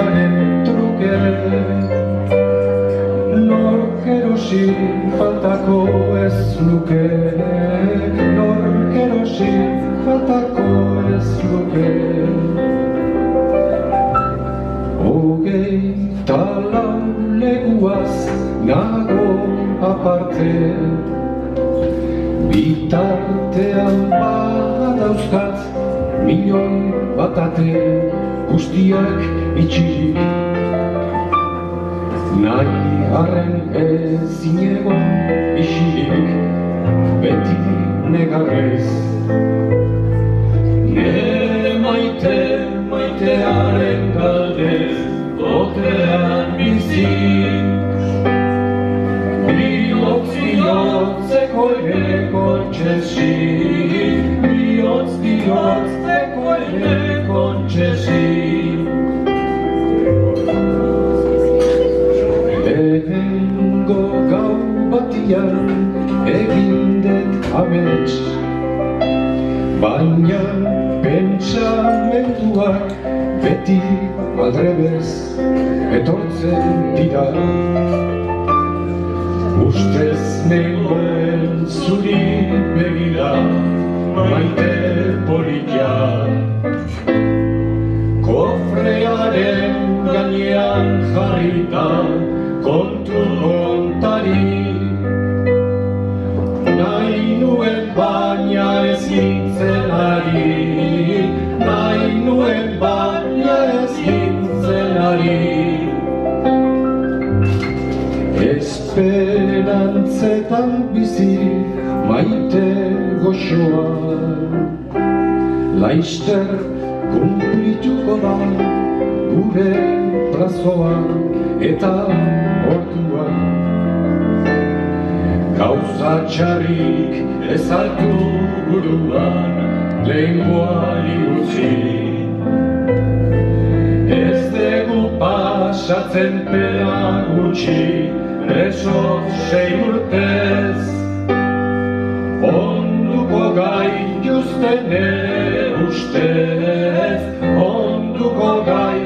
gozaren truke. Nork erosi faltako ez luke, nork erosi faltako ez luke. Hogeita lau leguaz nago aparte, bitartean badauzkat milioi bat ate guztiak itxirik. Nahi harren ezin egon isilik, beti negarrez. Nere maite, maitearen galdez, otrean bizi. Bihotzeko ere kontxesi, bihotzeko ere kontxesi. Lehengo gau batian egin dut amets, baina pentsamenduak beti aldrebez etortzen dira. Ustez nengoen zuri begira, maite polita. Kofrearen gainean jarrita, kontu kontari. Nahi nuen baina ez nintzen ari, nahi nuen baina ez nintzen ari. Esperantzetan bizi maite goxoa, laister kumplituko da gure plazoa eta ordua. Gauza txarrik ez hartu buruan lehengoari utzi. Ez dugu pasatzen pena gutxi, preso 6 urtez. Onduko gaituzten ere ustez, onduko gaituzten